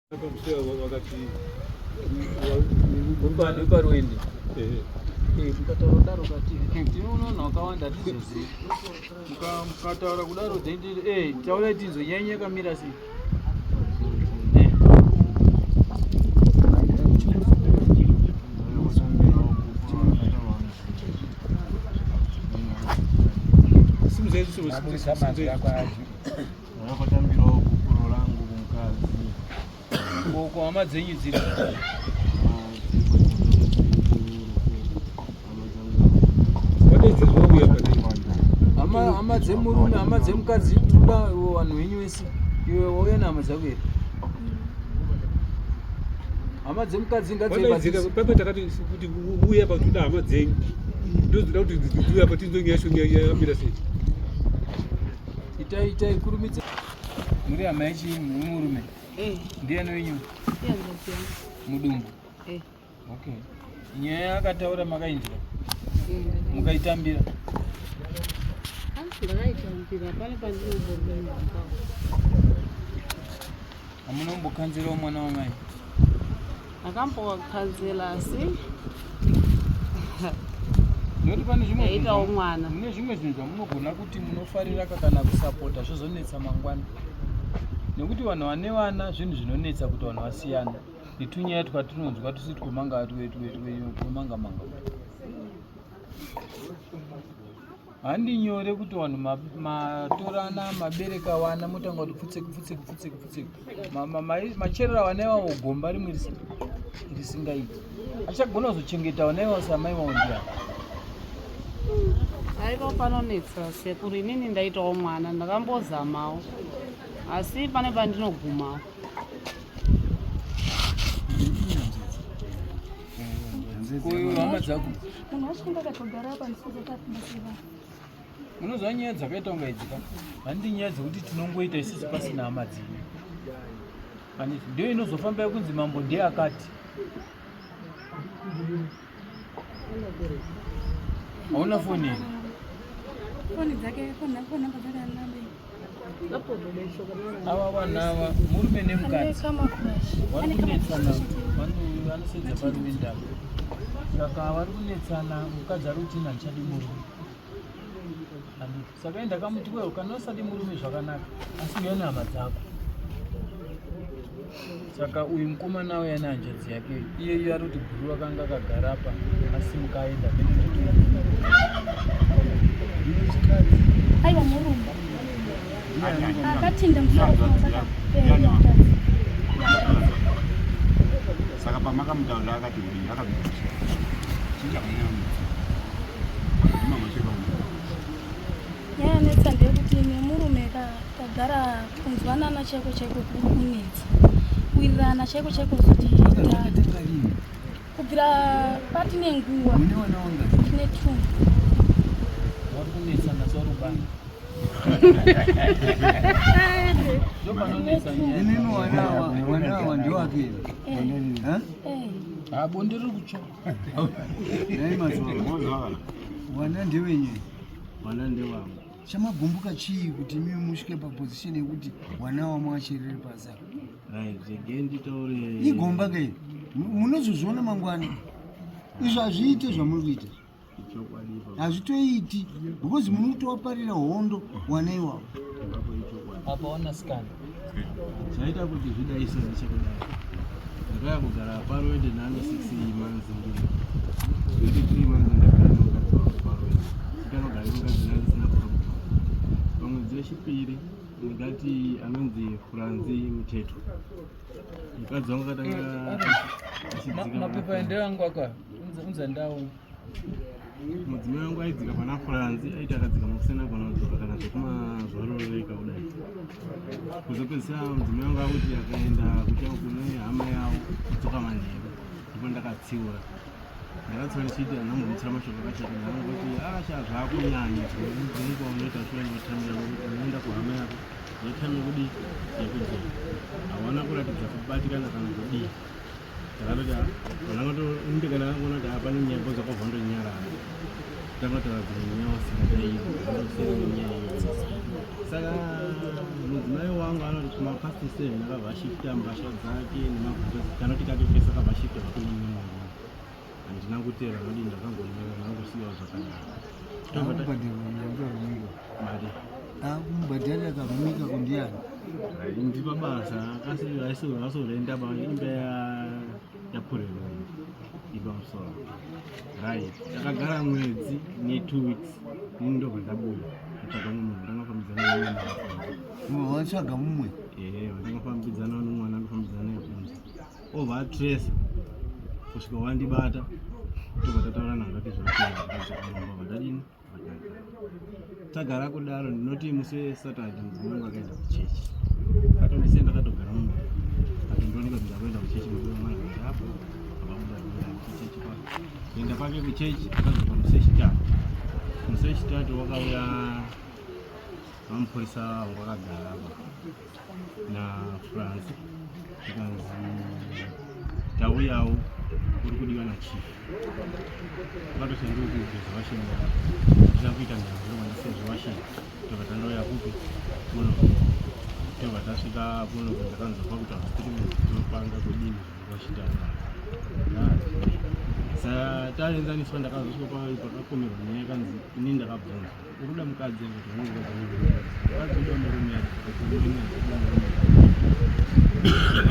wakati ukaroende mukataura kati tinoona wakawanda tizozi mukataura kudaro dzeiti taura tizonyanya kamira sei wakatambirawo bhukuro rangu kumukadzi koko hama dzenyu dziri hama dzemurume hama dzemukadzi toda vanhu venyu vese iwe wauya nehama dzako here hama dzemukadzi ngapape takati kuti uya patoda hama dzenyu ndozoda kuti uya patinzonyaamira sei itai kurumidza muri hama yechimurume ndiani wenyu mudumbu okay nyaya akataura makainzwa mukaitambira hamunombokanzirawo mwana wamai akambokanzira asi noti pane aitawo mwana mune zvimwe zvinhu zvamunogona kuti munofarira kana kusapota zvozonetsa mangwana nekuti vanhu vane vana zvinhu zvinonetsa kuti vanhu vasiyana netunyaya twatinonzwa tusiti kwemanga twemangamanga handi nyore kuti vanhu matorana mabereka vana motanga kuti pfutseke macherera vana ivavo gomba rimwe risingaiti achagona kuzochengeta vana ivavo samai vavo ndiani aiva panonetsa sekuri inini ndaitawo mwana ndakambozamawo asi pane pandinogumawo hama dzako munhu wasvika akatogara apa ndisizotafundisira munozva nyaya dzakaita kunga idzika handi nyaya dzekuti tinongoita isisi pasina hama dzenyu ndio inozofamba kunzi mambo ndiye akati hauna foni here foni dzake namba dzake anambe ava vanhu ava murume nemukadzi vari kunetsana vanosedza parume ndavo saka vari kunetsana mukadzi ari kuti handichadi murume saka ndakamuti wewo kana usadi murume zvakanaka asi ndiyo nhama dzako saka uyu mukomana waya nehanjadzi yake iyeyo ari kuti guru akanga akagara apa asimuka aenda chikadzi aiwa murume akatinda saka pamakamutaurira akati yayanetsa ndeyekuti nemurume kagara kunzwanana chaiko chaiko kuri kunetsa kuwirirana chaiko chaiko kuti kubvira patine nguva tine 2 vari kunetsana sorubana wanawa ndiwake bonde riri kutsva wana ndewenye wana ndewangu chamagumbuka chii kuti mimi musvike paposition yekuti wana wamwacherere pasi igomba kai munozozviona mangwana izvo hazviite zvamuri kuita hazvitoiti because muri kutowaparira hondo wana iwavo apa wanasikana chaita kuti zvidaise zvichekudai ndakaya kugara parwende nane 6 months 23 months ndagara nomukadzi wangu parwende tikanogara nomukadzi nandisina problem pamwedzi wechipiri ndingati anonzi Franzi Muteto mukadzi wangu akatanga mapepa endewangu aka unza ndau mudzimai wangu aidzika pana Franzi aiti akadzika makusena agona kudzoka kana zvekumazvaroreka kudai kuzopedzisira mudzimai wangu akuti akaenda kuchao kune hama yavo kudzoka manheru ndipo ndakatsiura ndakatsiura ndichiti anambomutsira mashoko akachata ndangoti zvaakunyanya dzunga unoita shure notamira nokuti unoenda kuhama yako yetamira kudi yekudzoka hawana kuratidza kubatikana kana kudii ndakatoti ndikandakangona kuti apane nyaya kozokobva ndonyarara tangotaura dzimwe nyaya usingadaiizi ndosiyana nenyaya iyo Saka mudzimai wangu anoti kuma past 7 akabva ashifta mbasha dzake nemabhuta kana kuti katopesa akabva ashifta pakunyanya handina kutera nodi ndakangomira nangosiyiwa zvakanaka mari akubhadhara akarumika kundiani ndipa basa akasozoenda imba yapurero ipamusoro right takagara mwedzi ne2 weeks ndobva ndabuda kutsvaga munhu ndangafambidzana watsvaga mumwe ndangafambidzana nomwana ndofambidzana naye kunze obva atresa kusvika wandibata tobva tataura nangati zvakadadini tagara kudaro ndinoti musi Saturday mudzimai wangu akaenda kuchechi akatondisiya ndakatogara mumba atondooneka kuti akuenda kuchechi mwana apo akabuda kuchechi kwake kuenda kwake kuchechi akazobva musi wechitatu wakauya vamupurisa wangu akagara apa naFrance akanzi tauyawo uri kudiwa nachief akatoshandiri kugeza washeni ndina kuita ndanziromana sezvo washeni tobva tandauya kupi kuno tobva tasvika kuno kundakanzwa pakutaura kuti tinopanga kudini wachitatu saka taenzaniswa ndakazosvika pakakomerwa nyaya yakanzi inini ndakabvunza urikuda mukadzi kuti mukadzi uda murume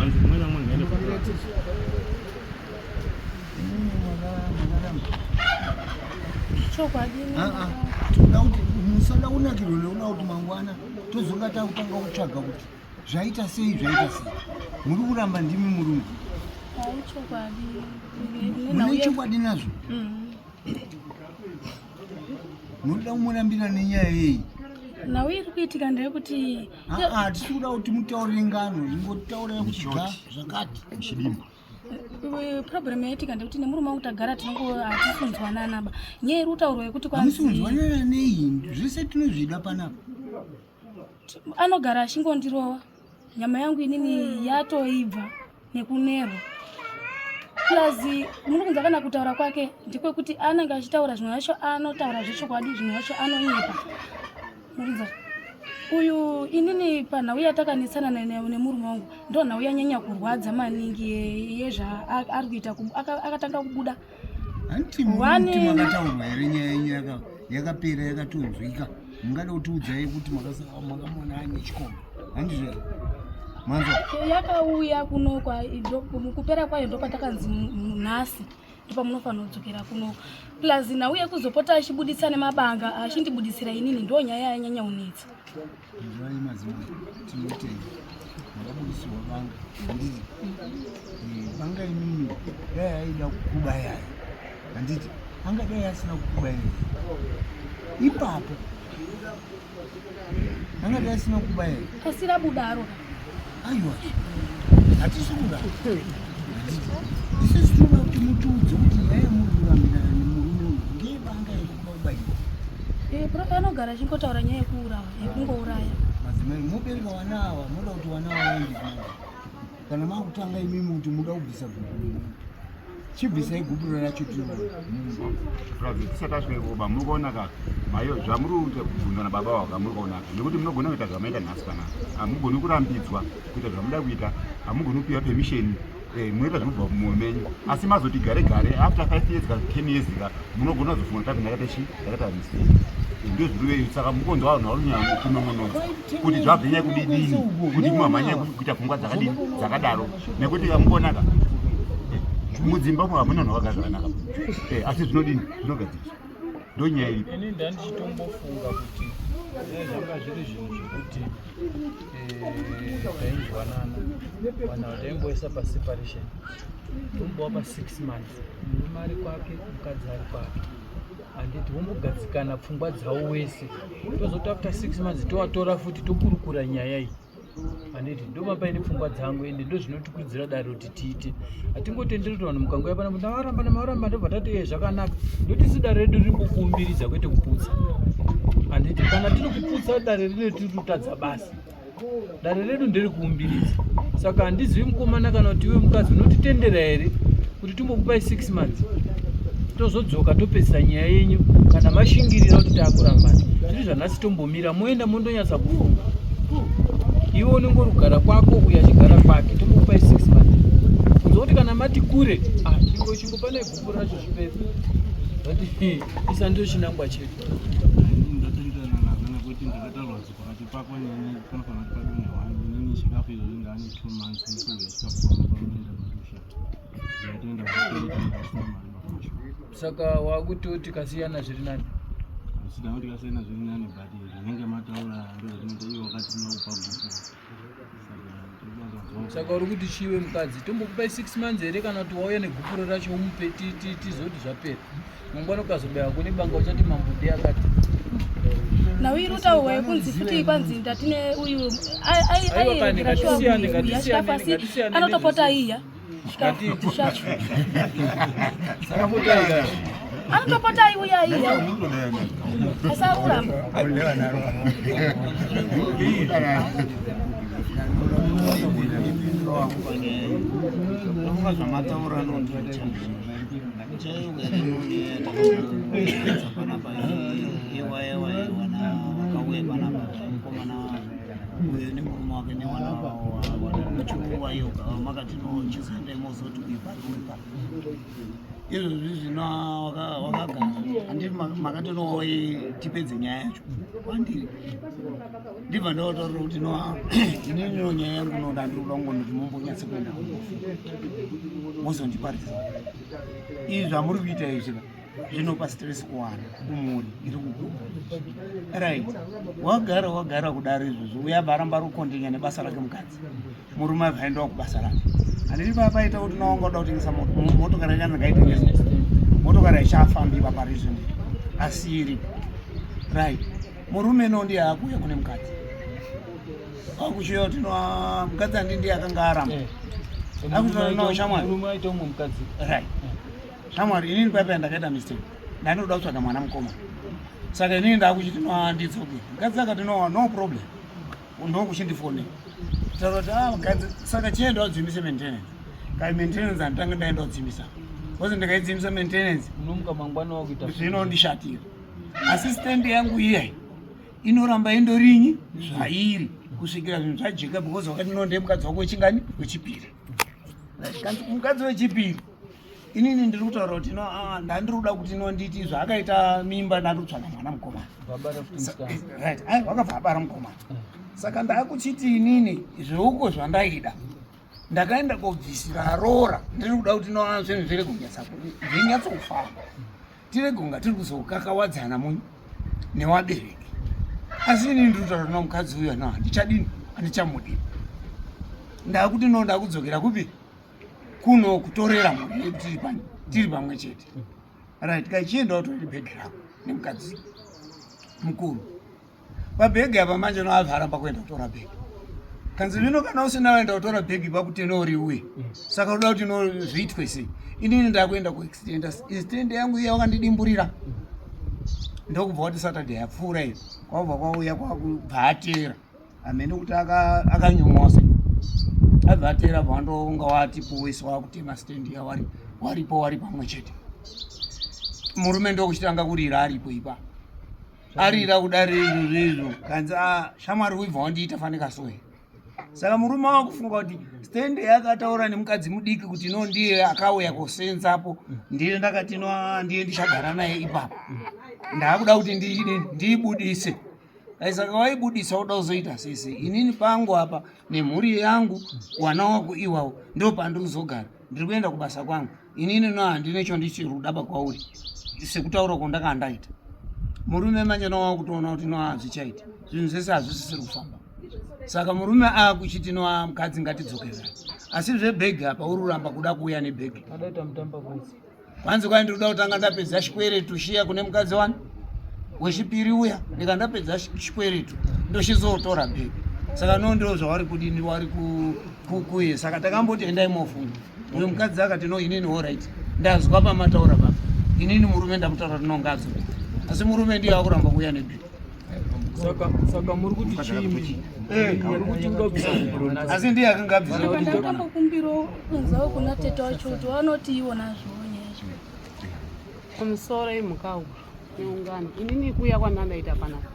anzi kumwe namwe ngaende toda kuti musada kunakirwa neuda kuti mangwana tozonga takutanga kutsvaga kuti zvaita sei muri kuramba ndimi murume mune chokwadi nazvo munoda kumurambira nenyaya yeyi nhau iri kuitika ndeyekuti tisi kuda kuti mutaurire ngano ingotitaurira kuti ga zvakati muchidimba problem yaitika ndekuti nemurume wangu tagara tinongo hatisunzwananaba nyaya iri kutaurwa yekuti kwanzisunzwanana nei zvese tinozvida panapa anogara achingondirowa nyama yangu inini yatoibva nekunero plus muri kunza kana kutaura kwake ndekwekuti anenge achitaura zvimwe zvacho anotaura zvechokwadi zvimwe zvacho anonyepa murinza uyu inini panhau yatakanisana nemurume wangu ndo nhau yanyanya kurwadza maningi yezvaari kuita akatanga kubuda handiti makataurwa here nyaya yenyu yakapera yakatonzwika mungada kutiudzai kuti makamona ane chikomba handizvo manzwa yakauya kunokwa kupera kwayo ndopatakanzi nhasi ndopamunofanira kudzokera kuno plus nhau yekuzopota achibudisa nemabanga achindibudisira inini ndo nyaya yanyanya unetsa zvai madzimai tinotenga makabudisirwa banga handiti banga inini dai aida kukuba yayo handiti angadai asina kukuba yayo ipapo angadai asina kukuba yayo asi rabudaro aiwa hatisi kudaro isi tinoda kuti mutiudze kuti nyaya muri kurambirana nemurume uyu ngebanga yekukuba anogara achingotaura nyaya yekungouraya madzimai mobereka vana ava moda kuti vana vaende kana makutanga imimi kuti muda kubvisa guburo chibvisai guburo racho tisati asvika ikoba muri kuonaka maiyo zvamuri kubvunzwa nababa waka muri kuonaka nekuti munogona kuita zvamaita nhasi panapa hamugoni kurambidzwa kuita zvamuda kuita hamugoni kupiwa permission munoita zvinobva mumwoyo menyu asi mazoti gare gare after 5 years kana 10 years munogona kuzofunga kuti ndakata mistake ndio zviriweyo saka mukonzo vanhu varunyanya kunon'onodza kuti zvabve nyaya kudidini kuti mumamhanya kuita pfungwa dzakadaro nekuti amukonaka mudzimba mu hamuna vanhu vagara zvakanaka asi zvinodini zvinogadzirisa ndo nyaya iripo ini ndandichitombofunga kuti zvanga zviri zvinhu zvekuti tainzwanana vanhu vataimboisa paseparation tombova pa6 months murume ari kwake mukadzi ari kwake handiti wombogadzikana pfungwa dzavo wese tozoti after 6 months tovatora futi tokurukura nyaya iyi handiti ndomapaine pfungwa dzangu ende ndo zvinotikurudzira dare kuti tiite hatingotenderi kuti vanhu mukangouya panapa ndavaramba ndobva tati zvakanaka ndotisi dare redu riri kukuumbiridza kwete kuputsa handiti kana tiri kuputsa dare rine tiri kutadza basi dare redu nderi kuumbiridza saka handizivi mukomana kana kuti iwe mukadzi unotitendera here kuti timbokupai 6 months tozodzoka topedzisa nyaya yenyu kana mashingirira kuti taakurambana zviri zvanhasi tombomira moenda mondonyatsa kufunga iwe unongorugara kwako uye achigara kwake tombokupai 6 months kunzoti kana mati kure chingopa negumbu racho zvipere ati isa ndio chinangwa chedu kuti ndakataurwa pakati pako neni panofanira kuti padonhe hwani inini chikafu izvo inga ane 2 months nekuya chikafu panoenda kudusha ndatoenda kutoita ndasina mari mafasho saka wakutoti kasiyana zviri nani sida kuti kasiyana zviri nani but zvinenge mataura ndozvatinoti iwo wakati tinoupa guku saka uri kuti chiwe mukadzi tombokupai 6 months here kana kuti wauya negupuro racho umupe tizoti zvapera mangwana ukazobaya kune banga uchati mambude akati nawiruta uwe kunzi futi kwanzi ndatine uyu anotopota iya anotopota iya asarura izvo zvizvino wakagara handiti makatonowe tipedze nyaya yacho kwandiri ndibva ndautaurira kuti ininiwo nyaya yangu noda ndiri kuda kungonoti mumbonyatse kuenda mozondiparidza izvi zvamuri kuita izvi zvinopa stress kuwana kumuri iri kuguma right wagara kudaro izvozvo uyabva aramba rukondenya nebasa rake mukadzi murume abvaendawo kubasa rake handiti papaita kuti nawangoda kutengesa motokari yakana ngaitengesa motokari aichafambiwa parizvoni asi iripo right murume no ndiye akuuya kune mukadzi akuchiuya kuti mukadzi handi ndiye akanga aramba akutaura nawo shamwari right shamwari inini paipai ndakaita mistake ndandinoda kutsvaga mwana mukoma saka inini ndakuchiti ndidzoke mukadzi akati no problem ndokuchindifonera taura kuti mukadzi saka chienda wadzimbise maintenance kai maintenance handitanga ndaenda kudzimbisa kozi ndikaidzimbisa maintenance unomuka mangwana wakuita zvinondishatira assistant yangu iyai inoramba indorinyi zvairi kusvikira zvinhu zvajeka because wakati nonde mukadzi wako wechingani wechipiri mukadzi wechipiri inini ndiri kutaura kuti ndandiri kuda kuti nditi zvaakaita mimba ndandotsvaga mwana mukomana right wakabva abara mukomana saka ndakuchiti inini zveuko zvandaida ndakaenda kobvisira rora ndiri kuda kuti zvinhu zviri zvinyatsokufamba tiregonga tiri kuzokakawadzana newabereki asi inini ndiri kutaura nomukadzi uyo handichadini handichamudini ndakuti ndakudzokera kupi kuno kutorera mhuri tiri pamwe chete right kaichiendawo tori bhegi rako nemukadzi mukuru pabhegi apa manje noavharamba kuenda kutora bhegi kanzi zvino kana usina waenda kutora bhegi pakutenori uye saka unoda kuti zviitwe sei inini ndakuenda kuextend yangu iya wakandidimburira ndokubva kuti saturday yapfuura iyo kwabva kwauya kwakubva atera amene kuti akanyomosa abva atera vandonga watipowiswa kutema stand ya wari pamwe chete murume ndokuchitanga kurira aripo ipa arira kudari izvozvo kanzi shamwari wibva wandiita fanika soye saka murume wakufunga kuti stand yakataura nemukadzi mudiki kuti ndiye akauya kusenzapo ndiye ndakati ndiye ndichagara naye ipapo ndakuda kuti ndiibudise saka waibudisa uda kuzoita sese inini pangu apa nemhuri yangu wana wako iwawo ndo pandiri kuzogara ndiri kuenda kubasa kwangu inini handine chondichirudaba kwauri sekutaura kwandaka ndaita murume manje wakutoona kuti hazvichaita zvinhu zvese hazvisisiri kufamba saka murume akuchiti mukadzi ngatidzokerera asi zvebhegi apa uri kuramba kuda kuuya nebhegi kwanzi kwai ndiri kuda kutanga ndapedza chikweretu shiya kune mukadzi wani wechipiri uya ndikandapedza chikweretu ndochizotora bhegi saka ndo zvavari kudini wari kuye saka takamboti endai mofunda uyu mukadzi akati inini allright ndazwa pamataura papa inini murume ndamutaura kuti ngadzo asi murume ndiye akuramba kuuya nebhegi saka muri kuti chii asi ndiye akangabvisa ndakambokumbiro kunzawo kuna tete wacho kuti wanoti iwo nazvo nyacho kumusoro imhukawo neungano inini kuya kwandandaita panapa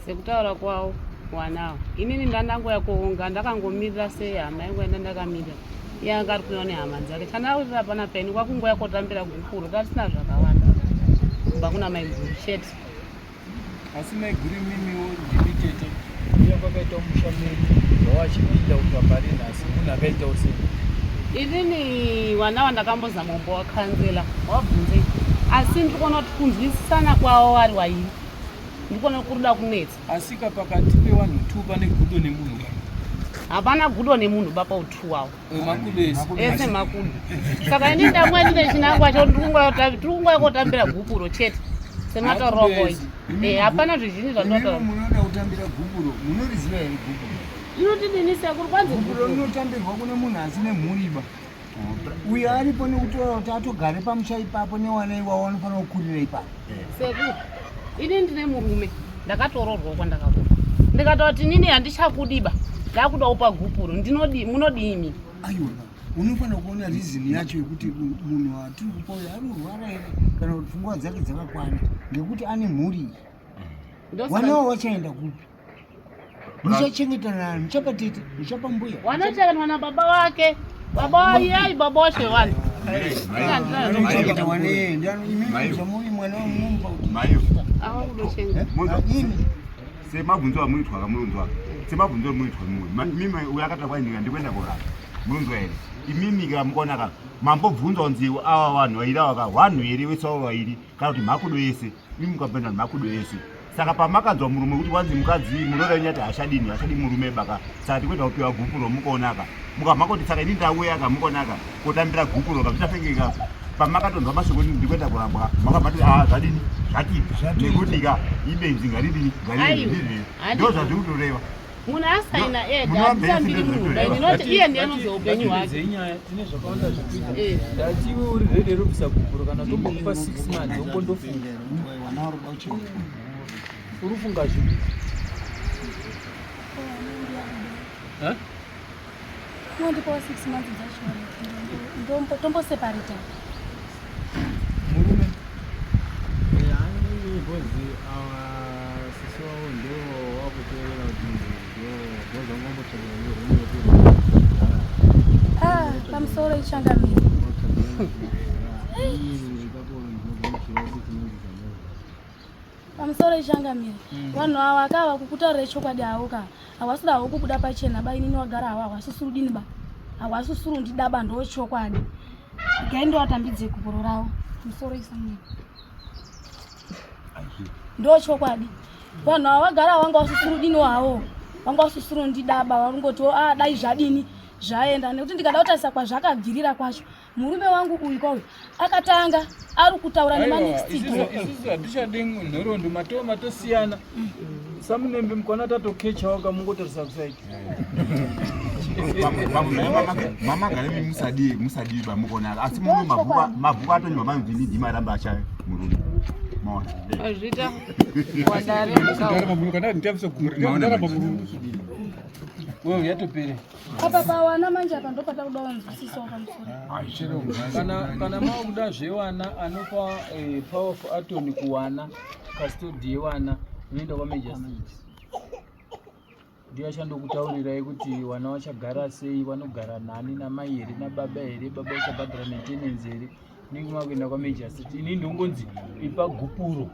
sekutaura kwawo wanawo inini ndandangoya kuunga ndakangomirira sehama yangu enda ndakamira yanga ari kuiona nehama dzake chandaurira pana peni kwakungoya kotambira gukuru tatisina zvakawanda kubva kuna maiguru chete. asi maiguru mimiwo ndini tete uya kwakaita mushamiri zvawachipinda ukabhari nhasi munhu akaitawo sei? inini wana wandakambozama umbo wakanzela wabvunzei asi ndikuona kuti kunzwisisana kwavo vari wairi ndikuona kuruda kunetsa. asika pakati pevanhu 2 pane gudo nemunhu hapana gudo nemunhu bapa utu wawo makudo ese makudo saka ini ndamwe ndine chinangwa cho tirikungoya kotambira gupuro chete semataurokoi hapana zvizhinji zvandinotaura. Munoda kutambira gupuro, munoriziva here gupuro? inotidinisa kuri kwanzi gupuro rinotambirwa kune munhu asine mhuriba uyo aripo nekutora kuti atogare pamusha ipapo newana iwawo anofanira kukurira ipapo. seku ini ndine murume ndakatoroorwa kwandakakura ndikataura kuti nini handichakudiba ndakuda upa gupuro munodimi. aiwa unofanira kuona rizini yacho yekuti munhu atiri kupa uyo anorwara here kana kuti pfungwa dzake dzakakwana ngekuti ane mhuri. Wanawo wachaenda kupi? Muchachengetana, muchapatete, muchapambuya. Wanochengetwa na baba wake. Baba wake baba wake wani. Muchachengeta wane ndano imene zamuri mwana wamumpa kuti. Mayo. Awa kudochenga. Ini semabvunzo amuitwa kamunzwa. Semabvunzo amuitwa mumwe. Mimi uyakata kwaindinga ndikwenda kora. Munzwa here. Imimi kamukona ka. Mambobvunzwa nziwo awa vanhu vairawa ka vanhu here wesawo vairi kana kuti makudo ese. Mimi mukapenda makudo ese. Saka pamakanzwa murume kuti wanzi mukadzi munoda nyati hashadi murume baka saka tikwenda kupiwa gupuro mukonaka mukamakoti saka ini ndauya kamukonaka kotambira gupuro kapitapengeka pamakatonzwa mashoko ndikwenda kurambwa makabati zvadini zvatipi nekuti ka ibenzi ngaridini ngaridini ndo zvazvikutoreva munhu asaina ega atambiri munhu ndinoti iye ndiye anoziva upenyu hwake inyaya tine zvakawanda zvekuita ndatiwe uri rede robvisa gupuro kana tombokupa 6 months umbondofunga wana uri bauchi urufunga zvipi mondipawo 6 months dzacho tomboseparata murume ani bhozi awa sisi wavo ndo wakutorera kuti bhozi wangombochagara pamusoro ichangamira pamusoro ichangamira vanhu ava akava kukutaurira chokwadi havo ka havasida havo kubuda pachena ba inini wagara havo havasusuru dini ba havasusuru ndidaba ndo chokwadi gaendo watambidze gupuro ravo musoro isamira ndo chokwadi vanhu ava vagara vanga vasusuru dini havo vanga vasusuru ndidaba varungoti dai zvadini zvaenda nekuti ndikada kutarisa kwazvakabvirira kwacho murume wangu uyu kwauyu akatanga ari kutaura nemanextisusu hatichadi nhoroondo matosiyana samunembe mukwana tatokechawo kamungotarisa kusaiki mamagare musadiba mukonaka asi muno mabhuku atonywa mamvinidhi maramba achayo murume azvita wadare wewe yatopere apa pawana manje apa ndo patakuda wanzwisisa pamusoro kana makuda zvewana anopa power of attorney kuwana custody yewana unoenda kwamajor street ndiye achandokutaurirai kuti wana vachagara sei vanogara nani namai here nababa here baba uchabhadhara maintenance here ningi makuenda kwamajor street ini ndongonzi ipa gupuro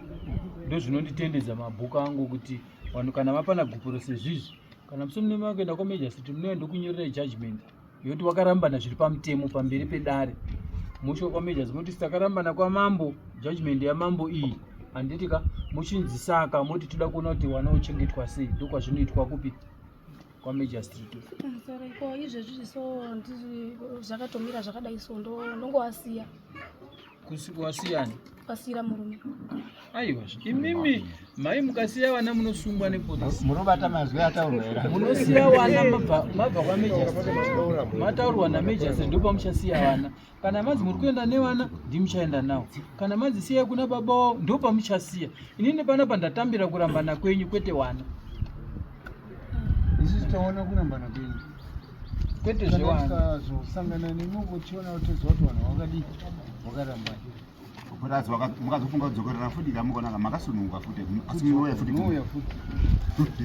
ndo zvinonditendedza mabhuku angu kuti vanhu kana mapana gupuro sezvizvi kana musomune makuenda kwamajor street munoenda kunyorera judgment yoti wakarambana zviri pamutemo pamberi pedare musho kwamajor moti takarambana kwamambo judgment yamambo iyi handiti ka muchinzi saka moti toda kuona kuti wana uchengetwa sei ndokwazvinoitwa kupi kwamajor street sorry ko izvezvi so zvakatomira zvakadai so ndongowasiya wasiyani wasiyira murume aiwa imimi mai mukasiya vana munosungwa nepolisi munobata mazwi ataurwa munosiya vana mabva kwamajor street mataurwa namajor street ndopamuchasiya vana kana manzi muri kuenda nevana ndimuchaenda navo kana manzi siyai kuna baba wavo ndopamuchasiya inini panapa ndatambira kurambana kwenyu kwete wana isi titaona kurambana kwenyu kwete zvewana tikazosangana nemungu tiona kuti zoti vanhu wakadii wakarambana Kurazi mukazofunga kudzokorera futi kamukonaga makasununga futi asi munoya futi futi